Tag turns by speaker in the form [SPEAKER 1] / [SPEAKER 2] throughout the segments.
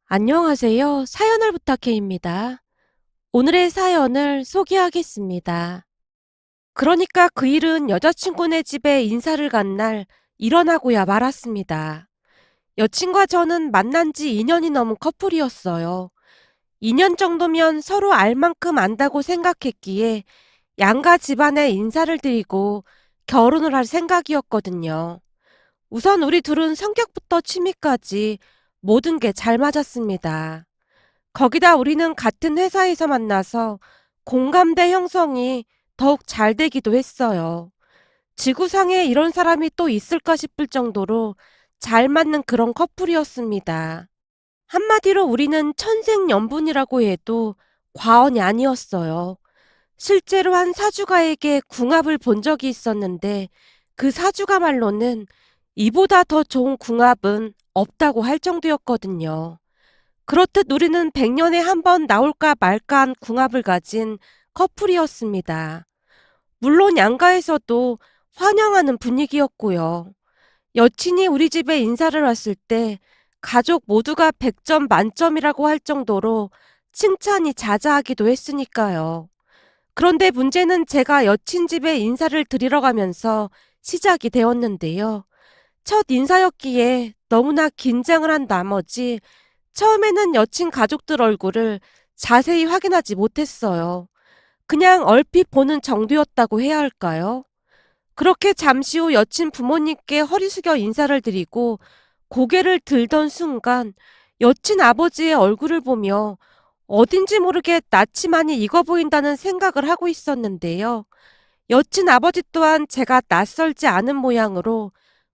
[SPEAKER 1] 안녕하세요. 사연을 부탁해입니다. 오늘의 사연을 소개하겠습니다. 그러니까 그 일은 여자친구네 집에 인사를 간 날 일어나고야 말았습니다. 여친과 저는 만난 지 2년이 넘은 커플이었어요. 2년 정도면 서로 알 만큼 안다고 생각했기에 양가 집안에 인사를 드리고 결혼을 할 생각이었거든요. 우선 우리 둘은 성격부터 취미까지 모든 게 잘 맞았습니다. 거기다 우리는 같은 회사에서 만나서 공감대 형성이 더욱 잘 되기도 했어요. 지구상에 이런 사람이 또 있을까 싶을 정도로 잘 맞는 그런 커플이었습니다. 한마디로 우리는 천생연분이라고 해도 과언이 아니었어요. 실제로 한 사주가에게 궁합을 본 적이 있었는데 그 사주가 말로는 이보다 더 좋은 궁합은 없다고 할 정도였거든요. 그렇듯 우리는 100년에 한 번 나올까 말까한 궁합을 가진 커플이었습니다. 물론 양가에서도 환영하는 분위기였고요. 여친이 우리 집에 인사를 왔을 때 가족 모두가 100점 만점이라고 할 정도로 칭찬이 자자하기도 했으니까요. 그런데 문제는 제가 여친 집에 인사를 드리러 가면서 시작이 되었는데요. 첫 인사였기에 너무나 긴장을 한 나머지 처음에는 여친 가족들 얼굴을 자세히 확인하지 못했어요. 그냥 얼핏 보는 정도였다고 해야 할까요? 그렇게 잠시 후 여친 부모님께 허리 숙여 인사를 드리고 고개를 들던 순간 여친 아버지의 얼굴을 보며 어딘지 모르게 낯이 많이 익어 보인다는 생각을 하고 있었는데요. 여친 아버지 또한 제가 낯설지 않은 모양으로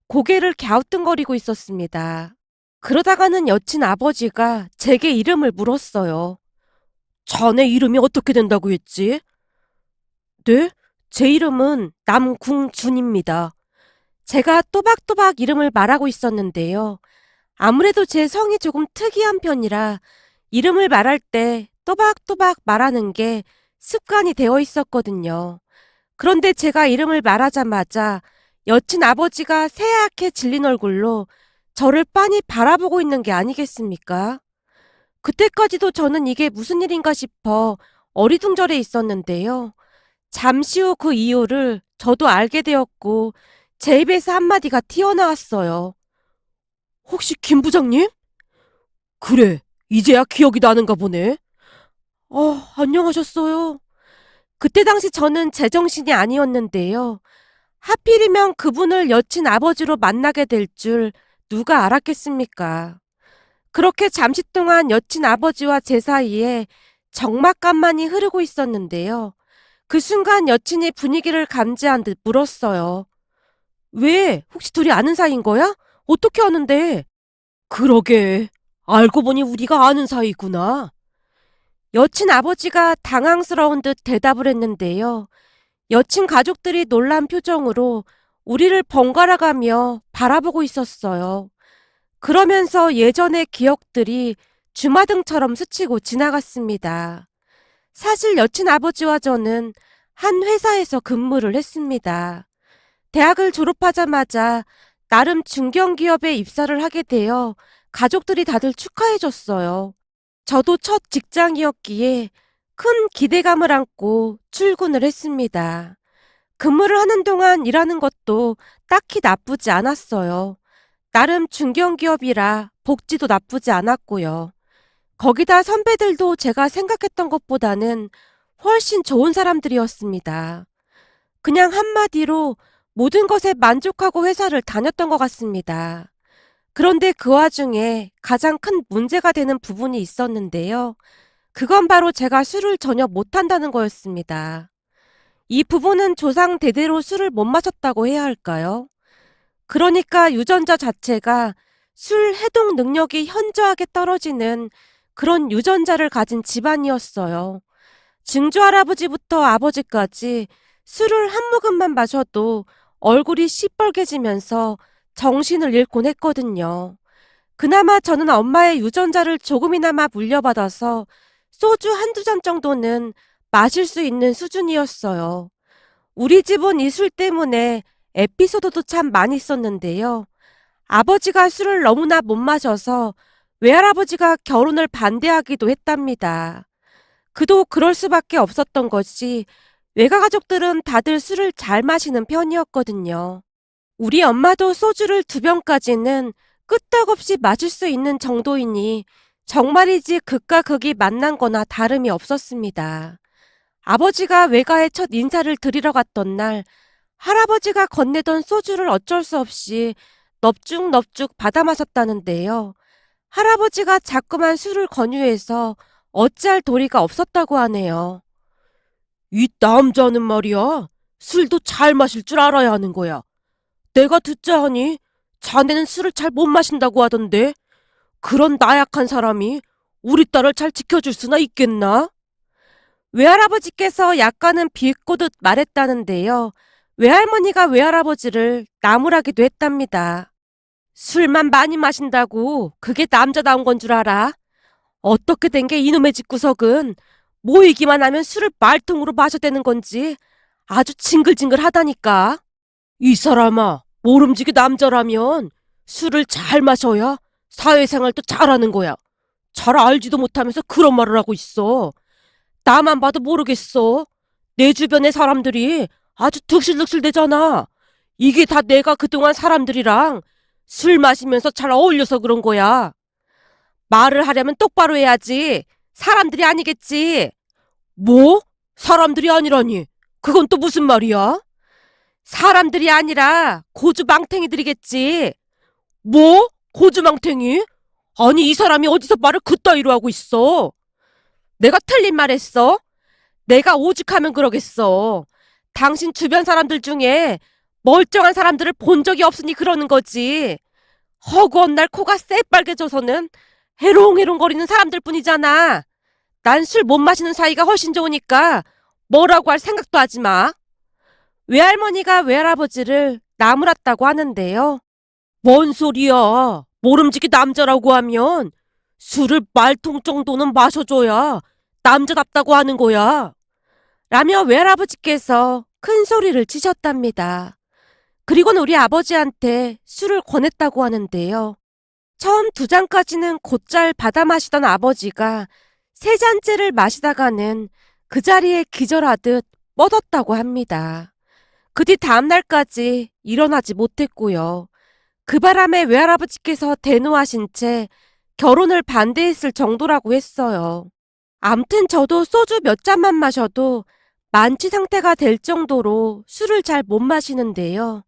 [SPEAKER 1] 고개를 갸우뚱거리고 있었습니다. 그러다가는 여친 아버지가 제게 이름을 물었어요. 자네 이름이 어떻게 된다고 했지? 네? 제 이름은 남궁준입니다. 제가 또박또박 이름을 말하고 있었는데요. 아무래도 제 성이 조금 특이한 편이라 이름을 말할 때 또박또박 말하는 게 습관이 되어 있었거든요. 그런데 제가 이름을 말하자마자 여친 아버지가 새하얗게 질린 얼굴로 저를 빤히 바라보고 있는 게 아니겠습니까? 그때까지도 저는 이게 무슨 일인가 싶어 어리둥절해 있었는데요. 잠시 후 그 이유를 저도 알게 되었고 제 입에서 한마디가 튀어나왔어요. 혹시 김 부장님? 그래, 이제야 기억이 나는가 보네. 안녕하셨어요. 그때 당시 저는 제정신이 아니었는데요. 하필이면 그분을 여친 아버지로 만나게 될 줄 누가 알았겠습니까? 그렇게 잠시 동안 여친 아버지와 제 사이에 적막감만이 흐르고 있었는데요. 그 순간 여친이 분위기를 감지한 듯 물었어요. 왜? 혹시 둘이 아는 사이인 거야? 어떻게 아는데? 그러게. 알고 보니 우리가 아는 사이구나. 여친 아버지가 당황스러운 듯 대답을 했는데요. 여친 가족들이 놀란 표정으로 우리를 번갈아 가며 바라보고 있었어요. 그러면서 예전의 기억들이 주마등처럼 스치고 지나갔습니다. 사실 여친 아버지와 저는 한 회사에서 근무를 했습니다. 대학을 졸업하자마자 나름 중견기업에 입사를 하게 되어 가족들이 다들 축하해줬어요. 저도 첫 직장이었기에 큰 기대감을 안고 출근을 했습니다. 근무를 하는 동안 일하는 것도 딱히 나쁘지 않았어요. 나름 중견기업이라 복지도 나쁘지 않았고요. 거기다 선배들도 제가 생각했던 것보다는 훨씬 좋은 사람들이었습니다. 그냥 한마디로 모든 것에 만족하고 회사를 다녔던 것 같습니다. 그런데 그 와중에 가장 큰 문제가 되는 부분이 있었는데요. 그건 바로 제가 술을 전혀 못한다는 거였습니다. 이 부분은 조상 대대로 술을 못 마셨다고 해야 할까요? 그러니까 유전자 자체가 술 해독 능력이 현저하게 떨어지는 그런 유전자를 가진 집안이었어요. 증조할아버지부터 아버지까지 술을 한 모금만 마셔도 얼굴이 시뻘개지면서 정신을 잃곤 했거든요. 그나마 저는 엄마의 유전자를 조금이나마 물려받아서 소주 한두 잔 정도는 마실 수 있는 수준이었어요. 우리 집은 이 술 때문에 에피소드도 참 많이 있었는데요. 아버지가 술을 너무나 못 마셔서 외할아버지가 결혼을 반대하기도 했답니다. 그도 그럴 수밖에 없었던 것이 외가 가족들은 다들 술을 잘 마시는 편이었거든요. 우리 엄마도 소주를 2병까지는 끄떡없이 마실 수 있는 정도이니 정말이지 극과 극이 만난 거나 다름이 없었습니다. 아버지가 외가에 첫 인사를 드리러 갔던 날 할아버지가 건네던 소주를 어쩔 수 없이 넙죽넙죽 받아 마셨다는데요. 할아버지가 자꾸만 술을 권유해서 어찌할 도리가 없었다고 하네요. 이 남자는 말이야, 술도 잘 마실 줄 알아야 하는 거야. 내가 듣자 하니 자네는 술을 잘 못 마신다고 하던데 그런 나약한 사람이 우리 딸을 잘 지켜줄 수나 있겠나? 외할아버지께서 약간은 비꼬듯 말했다는데요. 외할머니가 외할아버지를 나무라기도 했답니다. 술만 많이 마신다고 그게 남자다운 건 줄 알아? 어떻게 된 게 이놈의 집구석은 모이기만 하면 술을 말통으로 마셔대는 건지 아주 징글징글하다니까. 이 사람아, 모름지기 남자라면 술을 잘 마셔야 사회생활도 잘하는 거야. 잘 알지도 못하면서 그런 말을 하고 있어. 나만 봐도 모르겠어. 내 주변의 사람들이 아주 득실득실대잖아. 이게 다 내가 그동안 사람들이랑 술 마시면서 잘 어울려서 그런 거야. 말을 하려면 똑바로 해야지. 사람들이 아니겠지. 뭐? 사람들이 아니라니. 그건 또 무슨 말이야? 사람들이 아니라 고주망탱이들이겠지. 뭐? 고주망탱이? 아니 이 사람이 어디서 말을 그따위로 하고 있어. 내가 틀린 말 했어? 내가 오죽하면 그러겠어. 당신 주변 사람들 중에 멀쩡한 사람들을 본 적이 없으니 그러는 거지. 허구한 날 코가 새빨개져서는 해롱해롱거리는 사람들 뿐이잖아. 난 술 못 마시는 사이가 훨씬 좋으니까 뭐라고 할 생각도 하지 마. 외할머니가 외할아버지를 나무랐다고 하는데요. 뭔 소리야. 모름지기 남자라고 하면 술을 말통 정도는 마셔줘야 남자답다고 하는 거야. 라며 외할아버지께서 큰 소리를 치셨답니다. 그리고는 우리 아버지한테 술을 권했다고 하는데요. 처음 2잔까지는 곧잘 받아 마시던 아버지가 3잔째를 마시다가는 그 자리에 기절하듯 뻗었다고 합니다. 그 뒤 다음날까지 일어나지 못했고요. 그 바람에 외할아버지께서 대노하신 채 결혼을 반대했을 정도라고 했어요. 암튼 저도 소주 몇 잔만 마셔도 만취 상태가 될 정도로 술을 잘 못 마시는데요.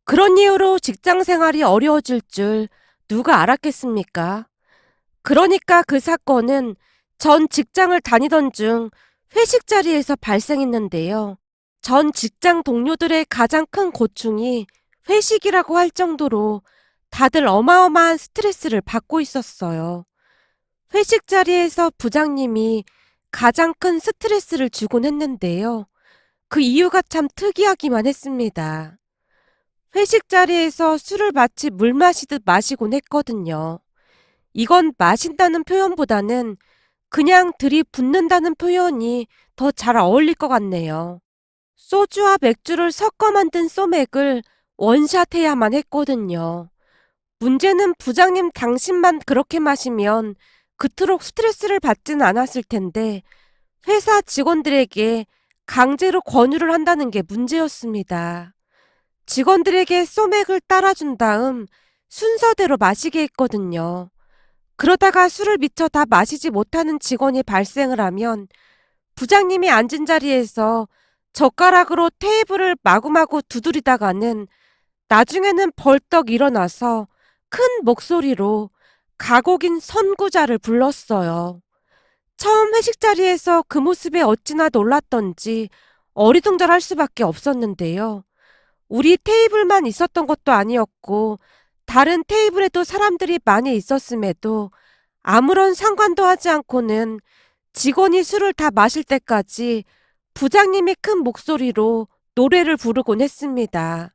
[SPEAKER 1] 그런 이유로 직장 생활이 어려워질 줄 누가 알았겠습니까? 그러니까 그 사건은 전 직장을 다니던 중 회식 자리에서 발생했는데요. 전 직장 동료들의 가장 큰 고충이 회식이라고 할 정도로 다들 어마어마한 스트레스를 받고 있었어요. 회식 자리에서 부장님이 가장 큰 스트레스를 주곤 했는데요. 그 이유가 참 특이하기만 했습니다. 회식 자리에서 술을 마치 물 마시듯 마시곤 했거든요. 이건 마신다는 표현보다는 그냥 들이붓는다는 표현이 더 잘 어울릴 것 같네요. 소주와 맥주를 섞어 만든 소맥을 원샷해야만 했거든요. 문제는 부장님 당신만 그렇게 마시면 그토록 스트레스를 받지는 않았을 텐데 회사 직원들에게 강제로 권유를 한다는 게 문제였습니다. 직원들에게 소맥을 따라준 다음 순서대로 마시게 했거든요. 그러다가 술을 미처 다 마시지 못하는 직원이 발생을 하면 부장님이 앉은 자리에서 젓가락으로 테이블을 마구마구 두드리다가는 나중에는 벌떡 일어나서 큰 목소리로 가곡인 선구자를 불렀어요. 처음 회식 자리에서 그 모습에 어찌나 놀랐던지 어리둥절할 수밖에 없었는데요. 우리 테이블만 있었던 것도 아니었고 다른 테이블에도 사람들이 많이 있었음에도 아무런 상관도 하지 않고는 직원이 술을 다 마실 때까지 부장님이 큰 목소리로 노래를 부르곤 했습니다.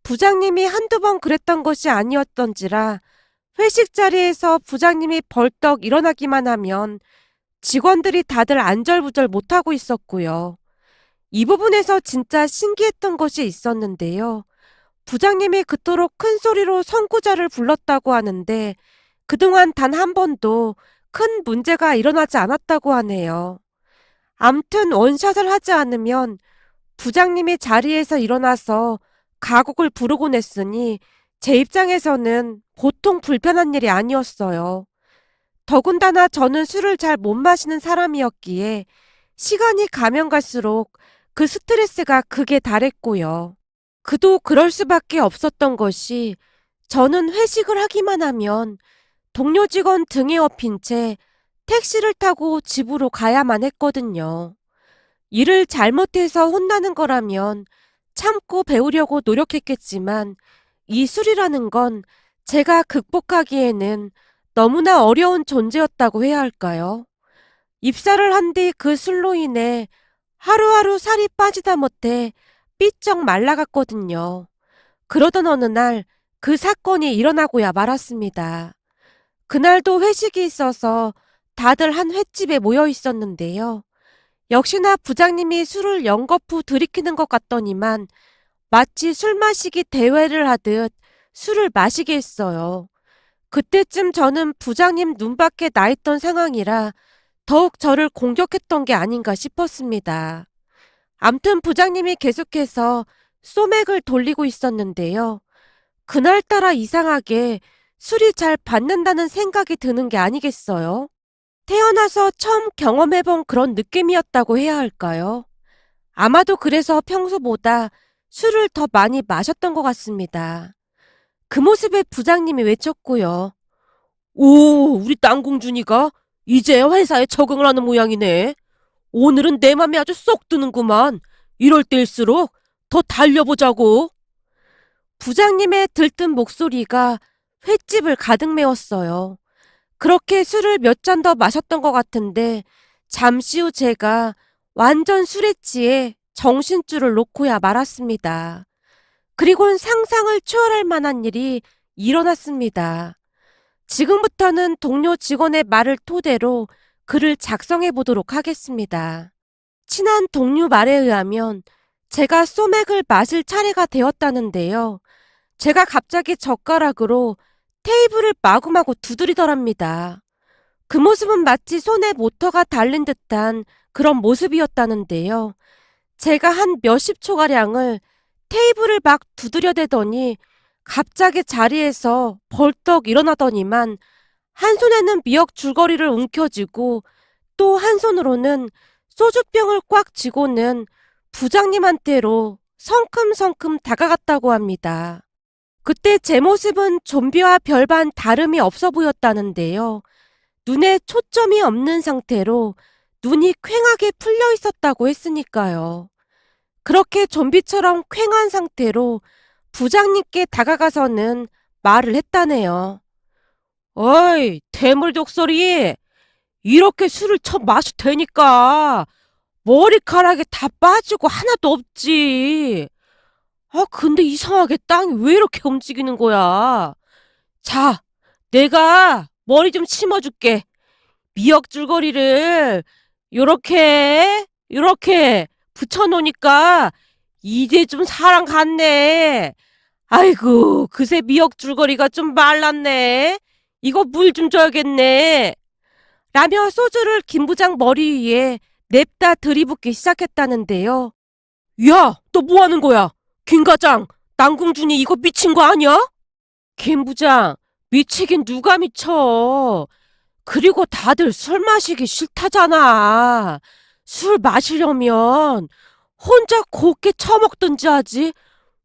[SPEAKER 1] 부장님이 한두 번 그랬던 것이 아니었던지라 회식 자리에서 부장님이 벌떡 일어나기만 하면 직원들이 다들 안절부절 못하고 있었고요. 이 부분에서 진짜 신기했던 것이 있었는데요. 부장님이 그토록 큰 소리로 선구자를 불렀다고 하는데 그동안 단 한 번도 큰 문제가 일어나지 않았다고 하네요. 암튼 원샷을 하지 않으면 부장님이 자리에서 일어나서 가곡을 부르곤 했으니 제 입장에서는 보통 불편한 일이 아니었어요. 더군다나 저는 술을 잘 못 마시는 사람이었기에 시간이 가면 갈수록 그 스트레스가 극에 달했고요. 그도 그럴 수밖에 없었던 것이 저는 회식을 하기만 하면 동료 직원 등에 업힌 채 택시를 타고 집으로 가야만 했거든요. 일을 잘못해서 혼나는 거라면 참고 배우려고 노력했겠지만 이 술이라는 건 제가 극복하기에는 너무나 어려운 존재였다고 해야 할까요? 입사를 한 뒤 그 술로 인해 하루하루 살이 빠지다 못해 삐쩍 말라갔거든요. 그러던 어느 날 그 사건이 일어나고야 말았습니다. 그날도 회식이 있어서 다들 한 횟집에 모여 있었는데요. 역시나 부장님이 술을 연거푸 들이키는 것 같더니만 마치 술 마시기 대회를 하듯 술을 마시게 했어요. 그때쯤 저는 부장님 눈밖에 나 있던 상황이라 더욱 저를 공격했던 게 아닌가 싶었습니다. 암튼 부장님이 계속해서 소맥을 돌리고 있었는데요. 그날따라 이상하게 술이 잘 받는다는 생각이 드는 게 아니겠어요? 태어나서 처음 경험해본 그런 느낌이었다고 해야 할까요? 아마도 그래서 평소보다 술을 더 많이 마셨던 것 같습니다. 그 모습에 부장님이 외쳤고요. 오, 우리 땅공준이가 이제 회사에 적응을 하는 모양이네. 오늘은 내 맘에 아주 쏙 드는구만. 이럴 때일수록 더 달려보자고. 부장님의 들뜬 목소리가 횟집을 가득 메웠어요. 그렇게 술을 몇 잔 더 마셨던 것 같은데 잠시 후 제가 완전 술에 취해 정신줄을 놓고야 말았습니다. 그리곤 상상을 초월할 만한 일이 일어났습니다. 지금부터는 동료 직원의 말을 토대로 글을 작성해 보도록 하겠습니다. 친한 동료 말에 의하면 제가 소맥을 마실 차례가 되었다는데요. 제가 갑자기 젓가락으로 테이블을 마구마구 두드리더랍니다. 그 모습은 마치 손에 모터가 달린 듯한 그런 모습이었다는데요. 제가 한 몇십 초가량을 테이블을 막 두드려대더니 갑자기 자리에서 벌떡 일어나더니만 한 손에는 미역 줄거리를 움켜쥐고 또 한 손으로는 소주병을 꽉 쥐고는 부장님한테로 성큼성큼 다가갔다고 합니다. 그때 제 모습은 좀비와 별반 다름이 없어 보였다는데요. 눈에 초점이 없는 상태로 눈이 퀭하게 풀려 있었다고 했으니까요. 그렇게 좀비처럼 퀭한 상태로 부장님께 다가가서는 말을 했다네요. 어이, 대물 독설이 이렇게 술을 처 마셔도 되니까 머리카락이 다 빠지고 하나도 없지. 아, 근데 이상하게 땅이 왜 이렇게 움직이는 거야? 자, 내가 머리 좀 심어줄게. 미역 줄거리를 요렇게 붙여놓으니까 이제 좀 사람 같네. 아이고, 그새 미역 줄거리가 좀 말랐네. 이거 물 좀 줘야겠네. 라며 소주를 김 부장 머리 위에 냅다 들이붓기 시작했다는데요. 야, 너 뭐 하는 거야? 김 과장, 남궁준이 이거 미친 거 아니야? 김 부장, 미치긴 누가 미쳐. 그리고 다들 술 마시기 싫다잖아. 술 마시려면 혼자 곱게 처먹든지 하지.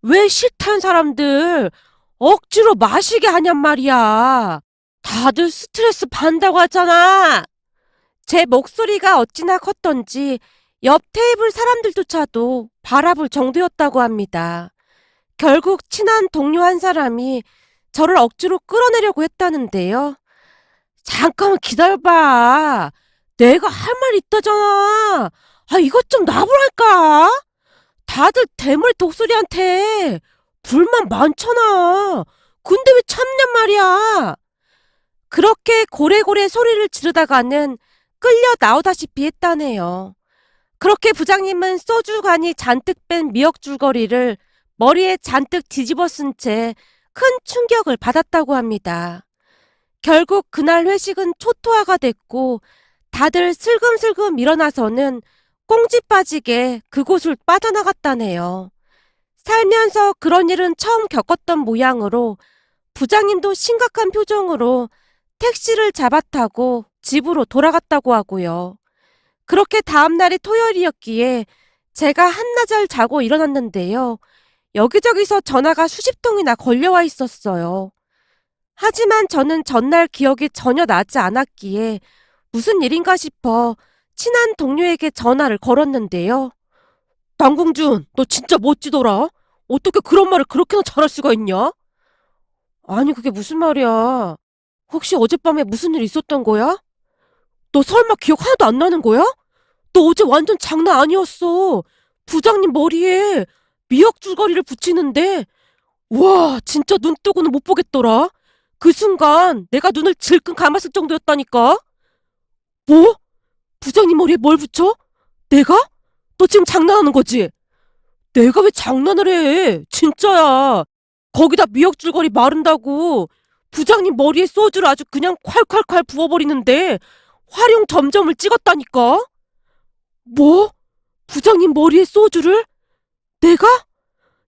[SPEAKER 1] 왜 싫다는 사람들 억지로 마시게 하냔 말이야. 다들 스트레스 받는다고 하잖아. 제 목소리가 어찌나 컸던지 옆 테이블 사람들조차도 바라볼 정도였다고 합니다. 결국 친한 동료 한 사람이 저를 억지로 끌어내려고 했다는데요. 잠깐만 기다려봐. 내가 할 말 있다잖아. 아, 이것 좀 놔보랄까? 다들 대물 독수리한테 불만 많잖아. 근데 왜 참냔 말이야. 그렇게 고래고래 소리를 지르다가는 끌려 나오다시피 했다네요. 그렇게 부장님은 소주 간이 잔뜩 뺀 미역 줄거리를 머리에 잔뜩 뒤집어 쓴 채 큰 충격을 받았다고 합니다. 결국 그날 회식은 초토화가 됐고 다들 슬금슬금 일어나서는 꽁지 빠지게 그곳을 빠져나갔다네요. 살면서 그런 일은 처음 겪었던 모양으로 부장님도 심각한 표정으로 택시를 잡아 타고 집으로 돌아갔다고 하고요. 그렇게 다음날이 토요일이었기에 제가 한나절 자고 일어났는데요. 여기저기서 전화가 수십 통이나 걸려와 있었어요. 하지만 저는 전날 기억이 전혀 나지 않았기에 무슨 일인가 싶어 친한 동료에게 전화를 걸었는데요. 남궁준, 너 진짜 멋지더라. 어떻게 그런 말을 그렇게나 잘할 수가 있냐? 아니, 그게 무슨 말이야. 혹시 어젯밤에 무슨 일 있었던 거야? 너 설마 기억 하나도 안 나는 거야? 너 어제 완전 장난 아니었어. 부장님 머리에 미역 줄거리를 붙이는데, 와, 진짜 눈 뜨고는 못 보겠더라. 그 순간 내가 눈을 질끈 감았을 정도였다니까. 뭐? 부장님 머리에 뭘 붙여? 내가? 너 지금 장난하는 거지? 내가 왜 장난을 해? 진짜야. 거기다 미역 줄거리 마른다고 부장님 머리에 소주를 아주 그냥 콸콸콸 부어버리는데 활용 점점을 찍었다니까? 뭐? 부장님 머리에 소주를? 내가?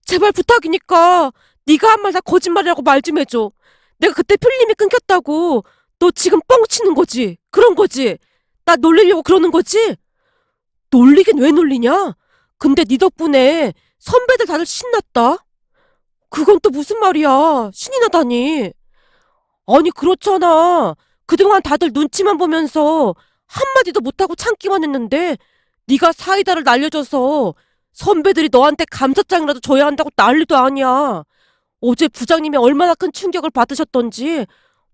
[SPEAKER 1] 제발 부탁이니까 네가 한 말 다 거짓말이라고 말 좀 해줘. 내가 그때 필름이 끊겼다고 너 지금 뻥치는 거지? 그런 거지? 나 놀리려고 그러는 거지? 놀리긴 왜 놀리냐? 근데 네 덕분에 선배들 다들 신났다? 그건 또 무슨 말이야? 신이 나다니. 아니 그렇잖아. 그동안 다들 눈치만 보면서 한마디도 못하고 참기만 했는데 네가 사이다를 날려줘서 선배들이 너한테 감사장이라도 줘야 한다고 난리도 아니야. 어제 부장님이 얼마나 큰 충격을 받으셨던지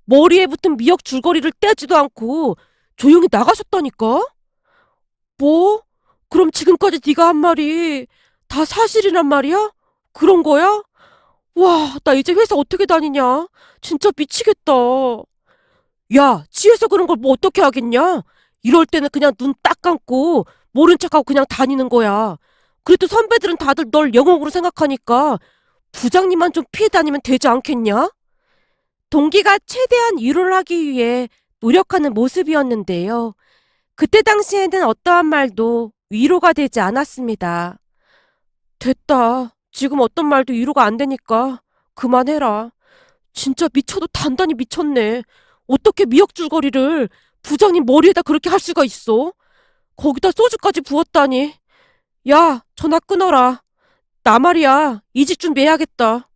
[SPEAKER 1] 머리에 붙은 미역 줄거리를 떼지도 않고 조용히 나가셨다니까? 뭐? 그럼 지금까지 네가 한 말이 다 사실이란 말이야? 그런 거야? 와, 나 이제 회사 어떻게 다니냐? 진짜 미치겠다. 야, 취해서 그런 걸 뭐 어떻게 하겠냐? 이럴 때는 그냥 눈 딱 감고 모른 척하고 그냥 다니는 거야. 그래도 선배들은 다들 널 영웅으로 생각하니까 부장님만 좀 피해 다니면 되지 않겠냐? 동기가 최대한 위로를 하기 위해 노력하는 모습이었는데요. 그때 당시에는 어떠한 말도 위로가 되지 않았습니다. 됐다. 지금 어떤 말도 위로가 안 되니까 그만해라. 진짜 미쳐도 단단히 미쳤네. 어떻게 미역줄거리를 부장님 머리에다 그렇게 할 수가 있어? 거기다 소주까지 부었다니. 야, 전화 끊어라. 나 말이야. 이직 준비해야겠다.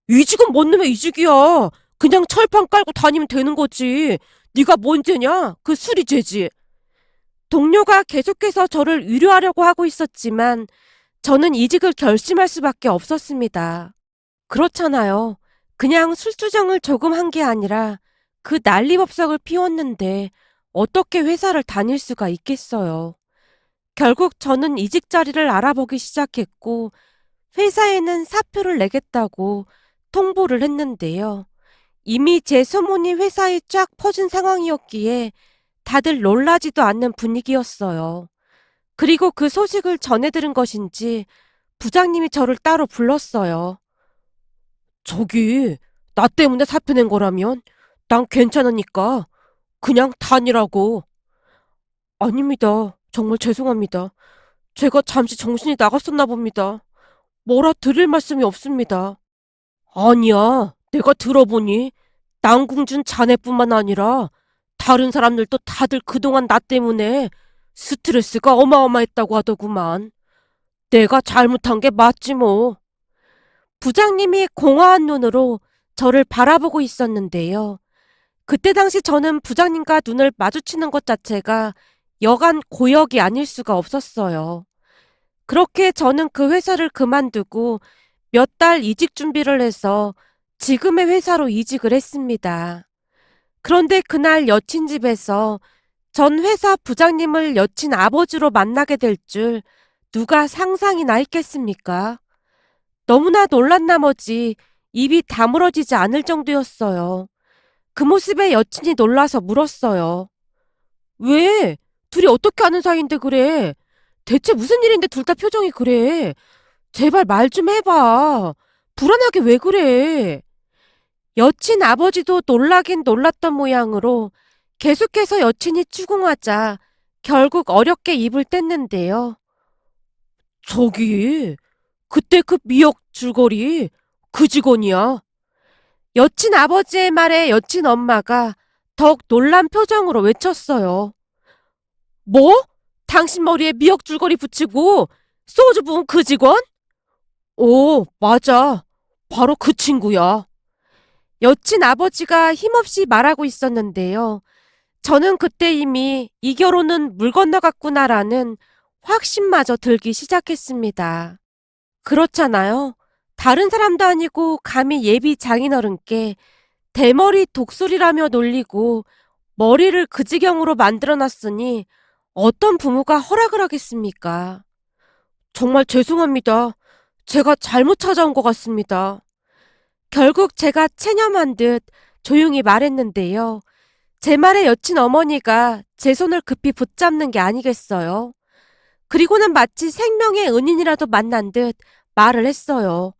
[SPEAKER 1] 이직은 뭔 놈의 이직이야. 그냥 철판 깔고 다니면 되는 거지. 네가 뭔 죄냐? 그 술이 죄지. 동료가 계속해서 저를 위로하려고 하고 있었지만 저는 이직을 결심할 수밖에 없었습니다. 그렇잖아요. 그냥 술주정을 조금 한 게 아니라 그 난리법석을 피웠는데 어떻게 회사를 다닐 수가 있겠어요. 결국 저는 이직 자리를 알아보기 시작했고 회사에는 사표를 내겠다고 통보를 했는데요. 이미 제 소문이 회사에 쫙 퍼진 상황이었기에 다들 놀라지도 않는 분위기였어요. 그리고 그 소식을 전해 들은 것인지 부장님이 저를 따로 불렀어요. 저기, 나 때문에 사표 낸 거라면 난 괜찮으니까 그냥 다니라고. 아닙니다. 정말 죄송합니다. 제가 잠시 정신이 나갔었나 봅니다. 뭐라 드릴 말씀이 없습니다. 아니야. 내가 들어보니 남궁준 자네뿐만 아니라 다른 사람들도 다들 그동안 나 때문에 스트레스가 어마어마했다고 하더구만. 내가 잘못한 게 맞지 뭐. 부장님이 공허한 눈으로 저를 바라보고 있었는데요. 그때 당시 저는 부장님과 눈을 마주치는 것 자체가 여간 고역이 아닐 수가 없었어요. 그렇게 저는 그 회사를 그만두고 몇 달 이직 준비를 해서 지금의 회사로 이직을 했습니다. 그런데 그날 여친 집에서 전 회사 부장님을 여친 아버지로 만나게 될 줄 누가 상상이나 했겠습니까? 너무나 놀란 나머지 입이 다물어지지 않을 정도였어요. 그 모습에 여친이 놀라서 물었어요. 왜? 둘이 어떻게 아는 사이인데 그래? 대체 무슨 일인데 둘 다 표정이 그래? 제발 말 좀 해봐. 불안하게 왜 그래? 여친 아버지도 놀라긴 놀랐던 모양으로 계속해서 여친이 추궁하자 결국 어렵게 입을 뗐는데요. 저기, 그때 그 미역 줄거리 그 직원이야. 여친 아버지의 말에 여친 엄마가 더욱 놀란 표정으로 외쳤어요. 뭐? 당신 머리에 미역 줄거리 붙이고 소주 부은 그 직원? 오, 맞아. 바로 그 친구야. 여친 아버지가 힘없이 말하고 있었는데요. 저는 그때 이미 이 결혼은 물 건너갔구나라는 확신마저 들기 시작했습니다. 그렇잖아요. 다른 사람도 아니고 감히 예비 장인어른께 대머리 독수리라며 놀리고 머리를 그 지경으로 만들어놨으니 어떤 부모가 허락을 하겠습니까? 정말 죄송합니다. 제가 잘못 찾아온 것 같습니다. 결국 제가 체념한 듯 조용히 말했는데요. 제 말에 여친 어머니가 제 손을 급히 붙잡는 게 아니겠어요. 그리고는 마치 생명의 은인이라도 만난 듯 말을 했어요.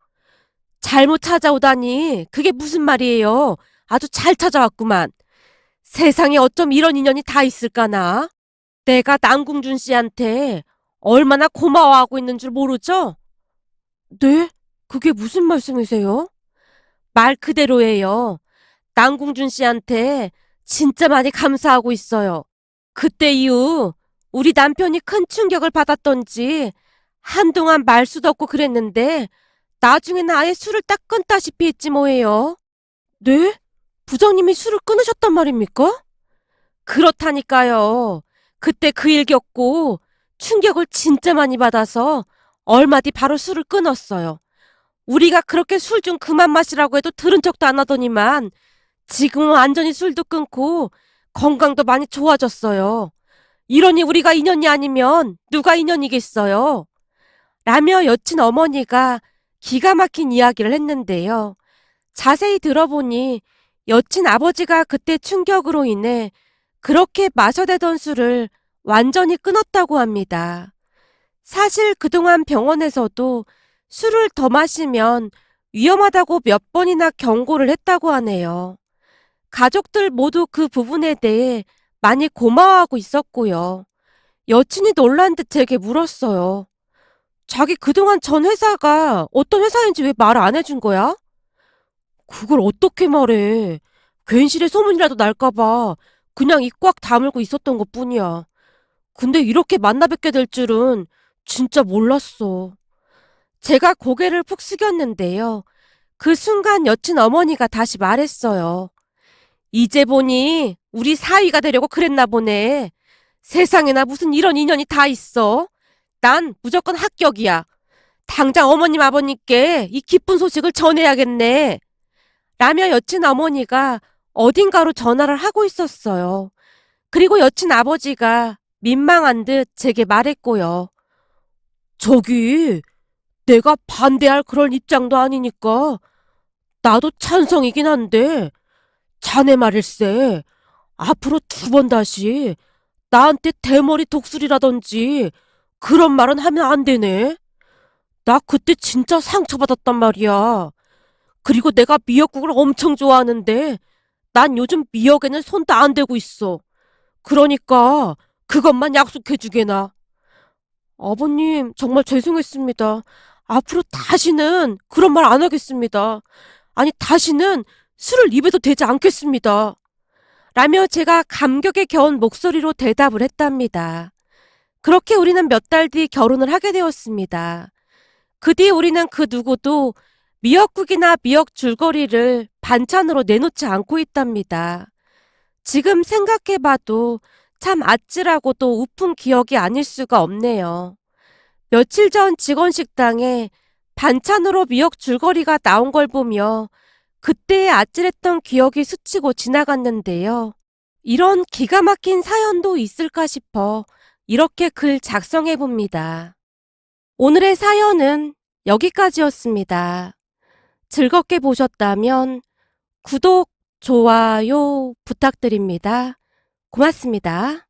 [SPEAKER 1] 잘못 찾아오다니 그게 무슨 말이에요. 아주 잘 찾아왔구만. 세상에 어쩜 이런 인연이 다 있을까나. 내가 남궁준 씨한테 얼마나 고마워하고 있는 줄 모르죠? 네? 그게 무슨 말씀이세요? 말 그대로예요. 남궁준 씨한테 진짜 많이 감사하고 있어요. 그때 이후 우리 남편이 큰 충격을 받았던지 한동안 말 수도 없고 그랬는데 나중에는 아예 술을 딱 끊다시피 했지 뭐예요. 네? 부장님이 술을 끊으셨단 말입니까? 그렇다니까요. 그때 그 일 겪고 충격을 진짜 많이 받아서 얼마 뒤 바로 술을 끊었어요. 우리가 그렇게 술 좀 그만 마시라고 해도 들은 척도 안 하더니만 지금은 완전히 술도 끊고 건강도 많이 좋아졌어요. 이러니 우리가 인연이 아니면 누가 인연이겠어요? 라며 여친 어머니가 기가 막힌 이야기를 했는데요. 자세히 들어보니 여친 아버지가 그때 충격으로 인해 그렇게 마셔대던 술을 완전히 끊었다고 합니다. 사실 그동안 병원에서도 술을 더 마시면 위험하다고 몇 번이나 경고를 했다고 하네요. 가족들 모두 그 부분에 대해 많이 고마워하고 있었고요. 여친이 놀란 듯 제게 물었어요. 자기 그동안 전 회사가 어떤 회사인지 왜 말 안 해준 거야? 그걸 어떻게 말해. 괜시리 소문이라도 날까봐 그냥 입 꽉 다물고 있었던 것 뿐이야. 근데 이렇게 만나 뵙게 될 줄은 진짜 몰랐어. 제가 고개를 푹 숙였는데요. 그 순간 여친 어머니가 다시 말했어요. 이제 보니 우리 사위가 되려고 그랬나 보네. 세상에나 무슨 이런 인연이 다 있어. 난 무조건 합격이야. 당장 어머님 아버님께 이 기쁜 소식을 전해야겠네. 라며 여친 어머니가 어딘가로 전화를 하고 있었어요. 그리고 여친 아버지가 민망한 듯 제게 말했고요. 저기, 내가 반대할 그런 입장도 아니니까 나도 찬성이긴 한데 자네 말일세. 앞으로 두 번 다시 나한테 대머리 독수리라든지 그런 말은 하면 안 되네. 나 그때 진짜 상처받았단 말이야. 그리고 내가 미역국을 엄청 좋아하는데 난 요즘 미역에는 손도 안 대고 있어. 그러니까 그것만 약속해주게나. 아버님, 정말 죄송했습니다. 앞으로 다시는 그런 말 안 하겠습니다. 아니, 다시는 술을 입에도 대지 않겠습니다. 라며 제가 감격에 겨운 목소리로 대답을 했답니다. 그렇게 우리는 몇 달 뒤 결혼을 하게 되었습니다. 그 뒤 우리는 그 누구도 미역국이나 미역 줄거리를 반찬으로 내놓지 않고 있답니다. 지금 생각해봐도 참 아찔하고도 우픈 기억이 아닐 수가 없네요. 며칠 전 직원 식당에 반찬으로 미역 줄거리가 나온 걸 보며 그때의 아찔했던 기억이 스치고 지나갔는데요. 이런 기가 막힌 사연도 있을까 싶어 이렇게 글 작성해 봅니다. 오늘의 사연은 여기까지였습니다. 즐겁게 보셨다면 구독, 좋아요 부탁드립니다. 고맙습니다.